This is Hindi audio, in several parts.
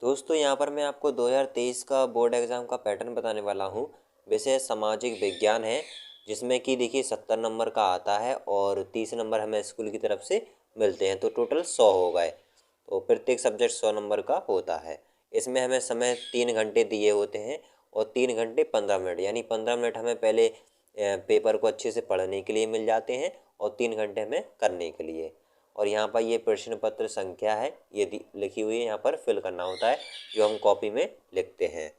दोस्तों यहाँ पर मैं आपको 2023 का बोर्ड एग्ज़ाम का पैटर्न बताने वाला हूँ। विषय सामाजिक विज्ञान है, जिसमें कि देखिए 70 नंबर का आता है और 30 नंबर हमें स्कूल की तरफ से मिलते हैं, तो टोटल 100 हो गए। तो प्रत्येक सब्जेक्ट 100 नंबर का होता है। इसमें हमें समय 3 घंटे दिए होते हैं और 3 घंटे 15 मिनट, यानी 15 मिनट हमें पहले पेपर को अच्छे से पढ़ने के लिए मिल जाते हैं और 3 घंटे हमें करने के लिए। और यहाँ पर ये प्रश्न पत्र संख्या है, ये लिखी हुई है, यहाँ पर फिल करना होता है जो हम कॉपी में लिखते हैं।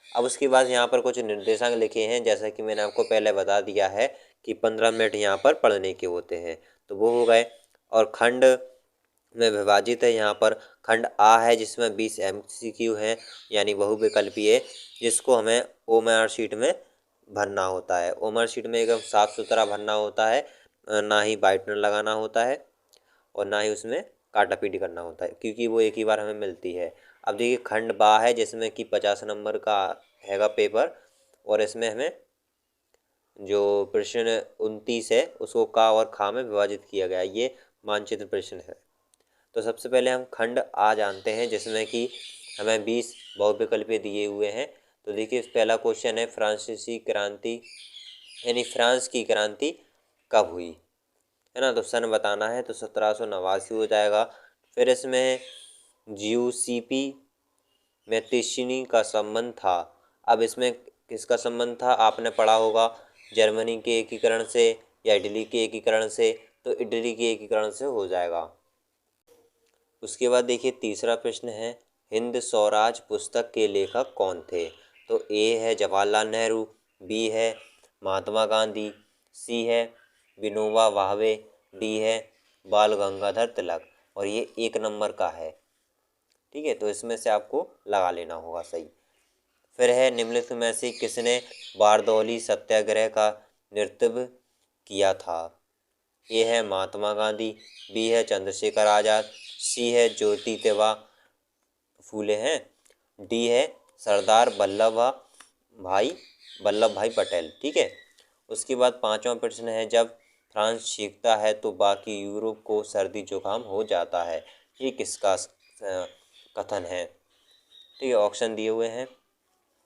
अब उसके बाद यहाँ पर कुछ निर्देशांक लिखे हैं, जैसा कि मैंने आपको पहले बता दिया है कि 15 मिनट यहाँ पर पढ़ने के होते हैं, तो वो हो गए। और खंड में विभाजित है, यहाँ पर खंड आ है जिसमें 20 MCQ है, यानी बहुविकल्पीय है, जिसको हमें OMR शीट में भरना होता है। OMR शीट में एकदम साफ सुथरा भरना होता है, ना ही वाइटनर लगाना होता है और ना ही उसमें काटा पीटी करना होता है, क्योंकि वो एक ही बार हमें मिलती है। अब देखिए खंड बा है जिसमें कि 50 नंबर का हैगा पेपर, और इसमें हमें जो प्रश्न 29 है उसको का और खा में विभाजित किया गया है। ये मानचित्र प्रश्न है। तो सबसे पहले हम खंड आ जानते हैं, जिसमें कि हमें 20 बहुविकल्पीय दिए हुए हैं। तो देखिए पहला क्वेश्चन है, फ्रांसीसी क्रांति यानी फ्रांस की क्रांति कब हुई, है ना। तो सन बताना है, तो 1789 हो जाएगा। फिर इसमें GUCP में तिश्नी का संबंध था। अब इसमें किसका संबंध था, आपने पढ़ा होगा जर्मनी के एकीकरण से या इटली के एकीकरण से, तो इटली के एकीकरण से हो जाएगा। उसके बाद देखिए तीसरा प्रश्न है, हिंद स्वराज पुस्तक के लेखक कौन थे। तो ए है जवाहरलाल नेहरू, बी है महात्मा गांधी, सी है विनोबा भावे, डी है बाल गंगाधर तिलक। और ये 1 नंबर का है, ठीक है, तो इसमें से आपको लगा लेना होगा सही। फिर है, निम्नलिखित में से किसने बारदौली सत्याग्रह का नेतृत्व किया था। ए है महात्मा गांधी, बी है चंद्रशेखर आज़ाद, सी है ज्योतिबा फूले हैं, डी है सरदार वल्लभ भाई पटेल, ठीक है। उसके बाद 5वां प्रश्न है, जब फ्रांस सीखता है तो बाकी यूरोप को सर्दी जुकाम हो जाता है। ये किसका कथन है, ठीक है, ऑप्शन दिए हुए हैं।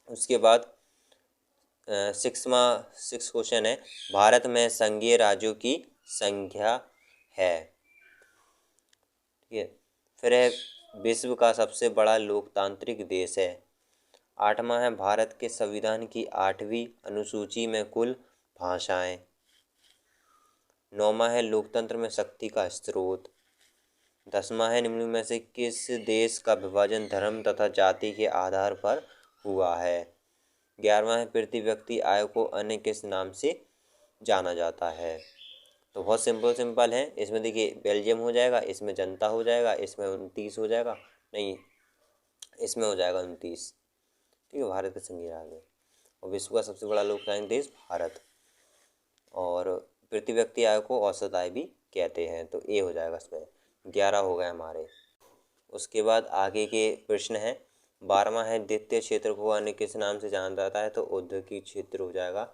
उसके बाद 6 क्वेश्चन है, भारत में संघीय राज्यों की संख्या है, ठीक है। फिर है, विश्व का सबसे बड़ा लोकतांत्रिक देश है। 8वां है, भारत के संविधान की 8वीं अनुसूची में कुल भाषाएं। 9वां है, लोकतंत्र में शक्ति का स्रोत। 10वां है, निम्न में से किस देश का विभाजन धर्म तथा जाति के आधार पर हुआ है। 11वां है, प्रति व्यक्ति आय को अन्य किस नाम से जाना जाता है। तो बहुत सिंपल है। इसमें देखिए बेल्जियम हो जाएगा, इसमें जनता हो जाएगा, इसमें 29 हो जाएगा, नहीं इसमें हो जाएगा 29, ठीक है, भारत के संघीय राज्य। और विश्व का सबसे बड़ा लोकतांत्रिक देश भारत, और प्रति व्यक्ति आय को औसत आय भी कहते हैं, तो ए हो जाएगा इसमें। 11 हो गए हमारे। उसके बाद आगे के प्रश्न हैं। 12वां है, द्वितीय क्षेत्र को अन्य किस नाम से जाना जाता है। तो औद्योगिक क्षेत्र हो जाएगा।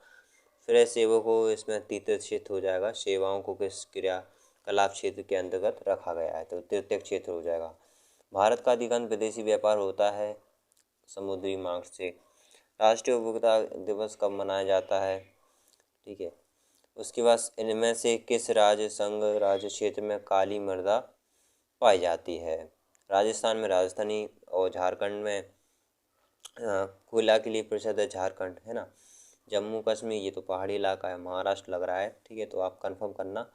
फिर सेवा को इसमें तृतीय क्षेत्र हो जाएगा, सेवाओं को किस क्रियाकलाप क्षेत्र के अंतर्गत रखा गया है, तो तृतीय क्षेत्र हो जाएगा। भारत का अधिकांश विदेशी व्यापार होता है समुद्री मार्ग से। राष्ट्रीय उपभोक्ता दिवस कब मनाया जाता है, ठीक है। उसके बाद इनमें से किस राज्य संघ राज्य क्षेत्र में काली मृदा पाई जाती है। राजस्थान में राजस्थानी, और झारखंड में कोयला के लिए प्रसिद्ध है झारखंड, है ना। जम्मू कश्मीर ये तो पहाड़ी इलाका है, महाराष्ट्र लग रहा है, ठीक है, तो आप कंफर्म करना।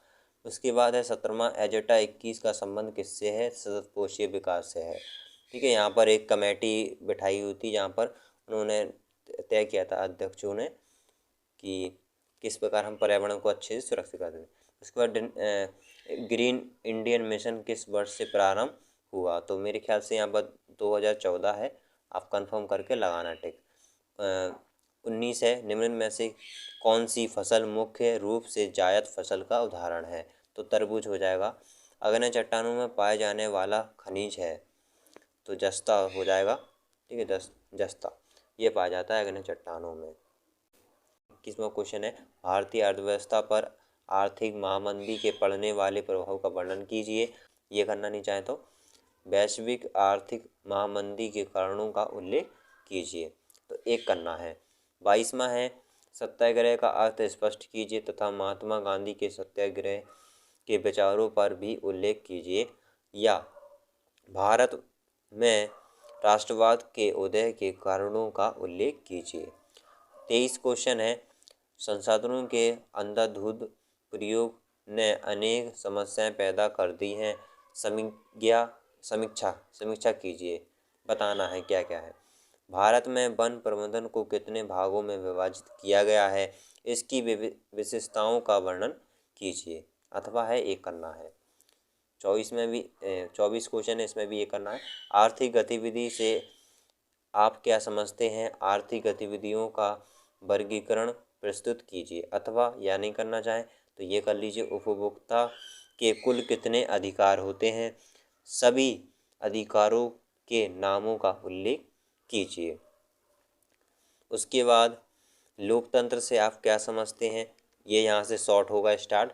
उसके बाद है 17वां, एजेंडा 21 का संबंध किससे है। सतत पोषीय विकास से है, ठीक है। यहाँ पर एक कमेटी बिठाई हुई थी, जहाँ पर उन्होंने तय किया था अध्यक्षों ने कि किस प्रकार हम पर्यावरण को अच्छे से सुरक्षित कर दें। उसके बाद ग्रीन इंडियन मिशन किस वर्ष से प्रारंभ हुआ। तो मेरे ख्याल से यहाँ पर 2014 है, आप कंफर्म करके लगाना टिक। 19 है, निम्न में से कौन सी फसल मुख्य रूप से जायद फसल का उदाहरण है। तो तरबूज हो जाएगा। अग्नि चट्टानों में पाए जाने वाला खनिज है, तो जस्ता हो जाएगा, ठीक है, जस्ता ये पाया जाता है अग्नि चट्टानों में। 21वां क्वेश्चन है, भारतीय अर्थव्यवस्था पर आर्थिक महामंदी के पड़ने वाले प्रभाव का वर्णन कीजिए। ये करना नहीं चाहे तो वैश्विक आर्थिक महामंदी के कारणों का उल्लेख कीजिए। तो एक करना है। 22वां है, सत्याग्रह का अर्थ स्पष्ट कीजिए तथा महात्मा गांधी के सत्याग्रह के विचारों पर भी उल्लेख कीजिए, या भारत में राष्ट्रवाद के उदय के कारणों का उल्लेख कीजिए। 23 क्वेश्चन है, संसाधनों के अंधाधुंध प्रयोग ने अनेक समस्याएं पैदा कर दी हैं। समीक्षा कीजिए, बताना है क्या क्या है। भारत में वन प्रबंधन को कितने भागों में विभाजित किया गया है, इसकी विशेषताओं का वर्णन कीजिए, अथवा है एक करना है। 24 क्वेश्चन है, इसमें भी ये करना है। आर्थिक गतिविधि से आप क्या समझते हैं, आर्थिक गतिविधियों का वर्गीकरण प्रस्तुत कीजिए, अथवा या नहीं करना चाहें तो ये कर लीजिए। उपभोक्ता के कुल कितने अधिकार होते हैं, सभी अधिकारों के नामों का उल्लेख कीजिए। उसके बाद लोकतंत्र से आप क्या समझते हैं, ये यहाँ से शॉर्ट होगा स्टार्ट,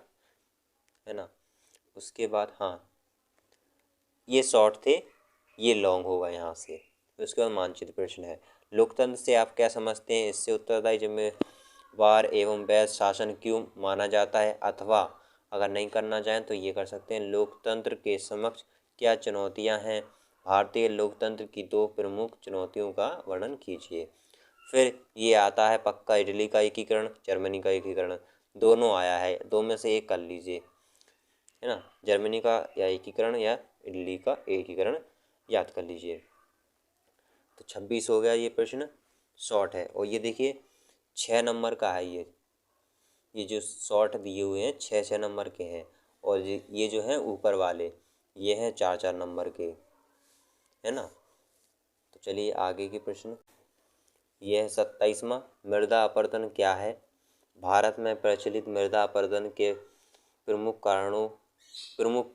है ना। उसके बाद हाँ, ये शॉर्ट थे, ये लॉन्ग होगा यहाँ से। उसके बाद मानचित्र प्रश्न है, लोकतंत्र से आप क्या समझते हैं, इससे उत्तरदायी जिम्मेवार एवं वैध शासन क्यों माना जाता है, अथवा अगर नहीं करना चाहें तो ये कर सकते हैं। लोकतंत्र के समक्ष क्या चुनौतियां हैं, भारतीय लोकतंत्र की 2 प्रमुख चुनौतियों का वर्णन कीजिए। फिर ये आता है पक्का इटली का एकीकरण, जर्मनी का एकीकरण, दोनों आया है, दो में से एक कर लीजिए, है ना। जर्मनी का या एकीकरण या इटली का एकीकरण याद कर लीजिए। तो 26 हो गया ये प्रश्न, शॉर्ट है। और ये देखिए 6 नंबर का है, ये जो शॉर्ट दिए हुए हैं 6 नंबर के हैं, और ये जो हैं ऊपर वाले ये हैं 4 नंबर के, है ना। तो चलिए आगे के प्रश्न। यह है 27वां, मृदा अपरदन क्या है, भारत में प्रचलित मृदा अपरदन के प्रमुख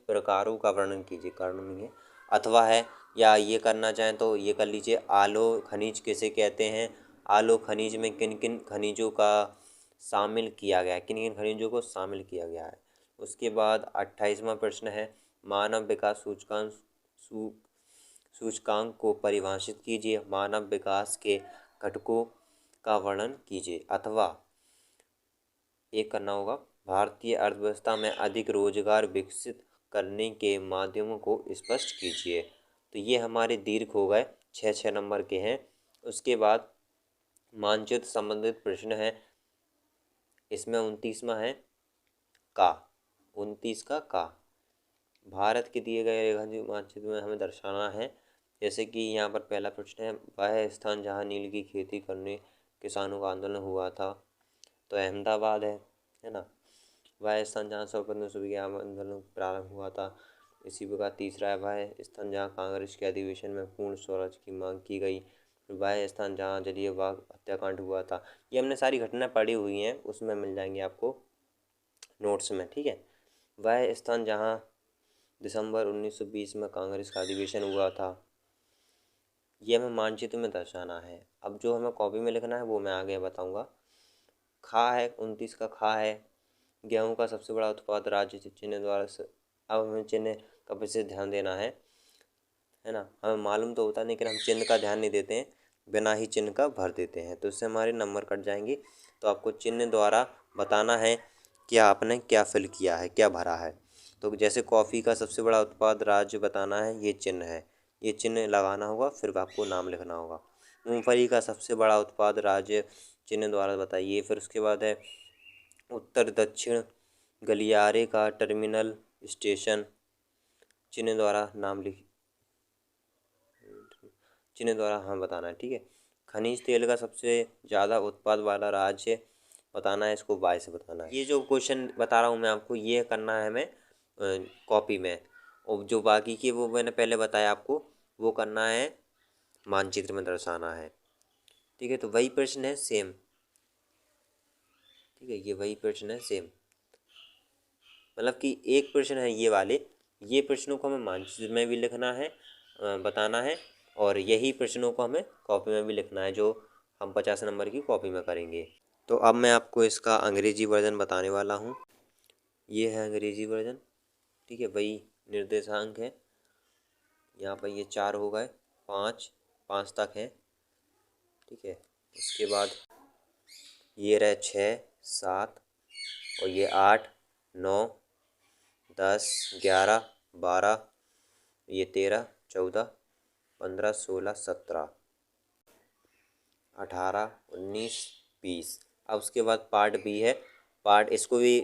प्रकारों का वर्णन कीजिए, कारण नहीं है, अथवा है या ये करना चाहें तो ये कर लीजिए। आलो खनिज किसे कहते हैं, आलो खनिज में किन किन खनिजों का शामिल किया गया है, किन किन खनिजों को शामिल किया गया है। उसके बाद 28वां प्रश्न है, मानव विकास सूचकांक को परिभाषित कीजिए, मानव विकास के घटकों का वर्णन कीजिए, अथवा एक करना होगा, भारतीय अर्थव्यवस्था में अधिक रोजगार विकसित करने के माध्यमों को स्पष्ट कीजिए। तो ये हमारे दीर्घ हो गए, 6 नंबर के हैं। उसके बाद मानचित्र संबंधित प्रश्न है, इसमें 29वां है का, 29 का भारत के दिए गए रेखांकित मानचित्र में हमें दर्शाना है। जैसे कि यहाँ पर पहला प्रश्न है, वह स्थान जहाँ नील की खेती करने किसानों का आंदोलन हुआ था, तो अहमदाबाद है ना। वह स्थान जहाँ सर्वप्रथम सुबह आंदोलन प्रारंभ हुआ था। इसी प्रकार तीसरा है, वह स्थान जहाँ कांग्रेस के अधिवेशन में पूर्ण स्वराज की मांग की गई, वह स्थान जहाँ जलियांवाला हत्याकांड हुआ था। ये हमने सारी घटना पढ़ी हुई हैं, उसमें मिल जाएंगे आपको नोट्स में, ठीक है। वह स्थान जहाँ दिसंबर 1920 में कांग्रेस का अधिवेशन हुआ था, ये हमें मानचित्र में दर्शाना है। अब जो हमें कॉपी में लिखना है वो मैं आगे बताऊंगा। खा है, 29 का खा है, गेहूं का सबसे बड़ा उत्पाद राज्य चिन्ह द्वारा से। अब हमें चिन्ह का विशेष ध्यान देना है ना। हमें मालूम तो होता है लेकिन हम चिन्ह का ध्यान नहीं देते हैं, बिना ही चिन्ह का भर देते हैं, तो इससे हमारे नंबर कट जाएंगे। तो आपको चिन्ह द्वारा बताना है कि आपने क्या फिल किया है, क्या भरा है। तो जैसे कॉफ़ी का सबसे बड़ा उत्पाद राज्य बताना है, ये चिन्ह है, ये चिन्ह लगाना होगा, फिर आपको नाम लिखना होगा। मूंगफली का सबसे बड़ा उत्पाद राज्य चिन्ह द्वारा बताइए। फिर उसके बाद है उत्तर दक्षिण गलियारे का टर्मिनल स्टेशन, चिन्ह द्वारा नाम लिख, चिन्ह द्वारा हाँ बताना है, ठीक है। खनिज तेल का सबसे ज़्यादा उत्पाद वाला राज्य बताना है, इसको बाय से बताना है। ये जो क्वेश्चन बता रहा हूँ मैं आपको, ये करना है हमें कॉपी में, और जो बाकी की वो मैंने पहले बताया आपको, वो करना है मानचित्र में दर्शाना है, ठीक है। तो वही प्रश्न है सेम, ठीक है, ये वही प्रश्न है सेम, मतलब कि एक प्रश्न है ये वाले, ये प्रश्नों को हमें मानचित्र में भी लिखना है, बताना है, और यही प्रश्नों को हमें कॉपी में भी लिखना है, जो हम 50 नंबर की कॉपी में करेंगे। तो अब मैं आपको इसका अंग्रेजी वर्जन बताने वाला हूँ। ये है अंग्रेजी वर्जन, ठीक है, वही निर्देशांक है, यहाँ पर ये 4 हो गए, 5 तक हैं, ठीक है। उसके बाद ये रहे 6, 7 और ये 8, 9, 10, 11, 12, ये 13, 14, 15, 16, 17, 18, 19, 20। अब उसके बाद पार्ट बी है। पार्ट इसको भी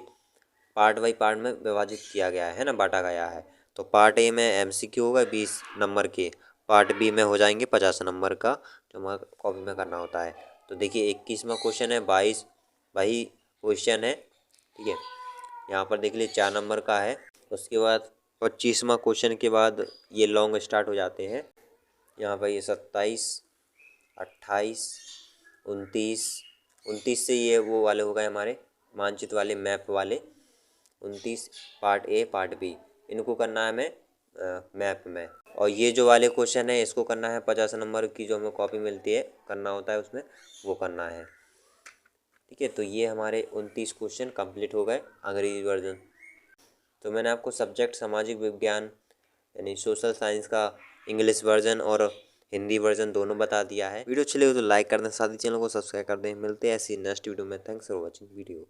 पार्ट बाई पार्ट में विभाजित किया गया है ना, बांटा गया है। तो पार्ट ए में MCQ होगा 20 नंबर के, पार्ट बी में हो जाएंगे 50 नंबर का, जो हमारा कॉपी में करना होता है। तो देखिए 21वां क्वेश्चन है, 22 वही क्वेश्चन है, ठीक है। यहाँ पर देख लीजिए 4 नंबर का है। उसके बाद 25वां क्वेश्चन के बाद ये लॉन्ग स्टार्ट हो जाते हैं। यहाँ पर ये 27, 28, 29 से ये वो वाले हो गए हमारे मानचित्र वाले, मैप वाले। 29 पार्ट ए पार्ट बी, इनको करना है हमें मैप में। और ये जो वाले क्वेश्चन है इसको करना है 50 नंबर की, जो हमें कॉपी मिलती है करना होता है उसमें, वो करना है, ठीक है। तो ये हमारे 29 क्वेश्चन कंप्लीट हो गए अंग्रेजी वर्जन। तो मैंने आपको सब्जेक्ट सामाजिक विज्ञान यानी सोशल साइंस का इंग्लिश वर्जन और हिंदी वर्जन दोनों बता दिया है। वीडियो अच्छी लगे तो लाइक कर दें, साथ ही चैनल को सब्सक्राइब कर दें। मिलते हैं ऐसी नेक्स्ट वीडियो में। Thanks for watching video.